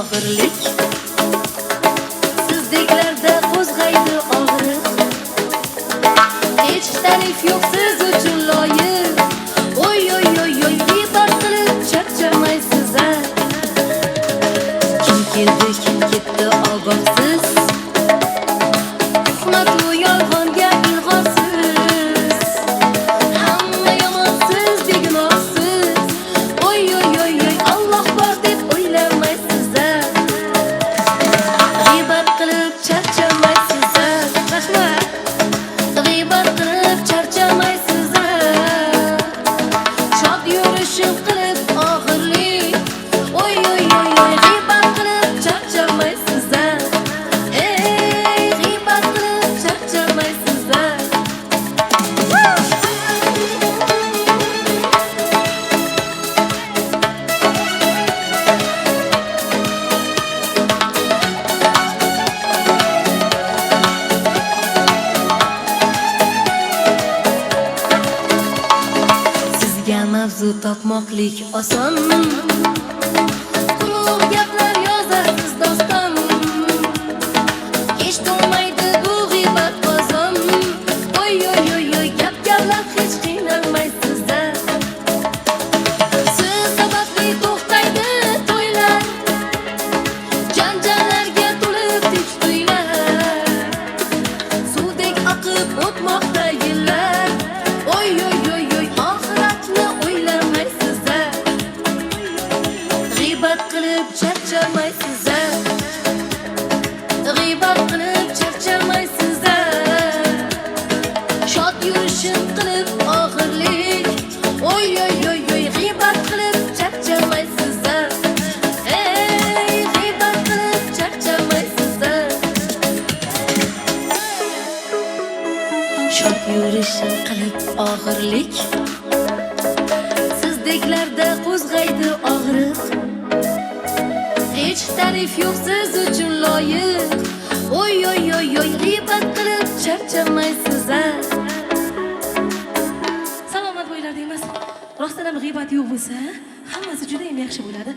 og'irlik. Sizdeklarda qo'zg'aydi og'riq. Hech tarif yo'q siz uchun loyiq. Oy oy oy oy, g'iybat qilib charchamaysiz a. Kim keldi kim ketdi ogohsiz. Tuhmat u yolg'on gap ilg'orsiz. Hamma yomonsiz begunohsiz. Oy oy oy oy, Alloh bor deb o'ylamaysiz a. G'iybat qilib charchamaysiz a. Rahmat. G'iybat qilib charchamaysiz a. Shod yurishim qilib og'irlik. Oy oy oy oy, g'iybat qilib charchamaysiz a. Ey, g'iybat qilib charchamaysiz a. Sizga mavzu topmoqlik oson. Ulug' gaplar yozasiz doston. Hech to'lmaydi bu g'iybat qozon. Oy oy oy oy, gaplar hech qiynalmaysiz a. Siz sababli to'xtaydi to'ylar. Janjallarga to'lib tinch to'ylar. Suvdek oqib o'tmoqda yillar. Oy oy oy oy, oxiratni o'ylamaysiz a. G'iybat qilib charchamaysiz a. G'iybat qilib charchamaysiz a. Shod yurishim qilib og'irlik. Oy oy oy oy, g'iybat qilib charchamaysiz a. Ey, g'iybat qilib charchamaysiz a. Shod yurishim qilib og'irlik. Sizdeklarda qo'zg'aydi og'riq. Hech tarif yo'q siz uchun loyiq. Oy oy oy oy, g'iybat qilib charchamaysiz a. Salomat bo'linglar deymiz. Rostdan ham g'iybat yo'q bo'lsa, hammasi juda ham yaxshi bo'ladi.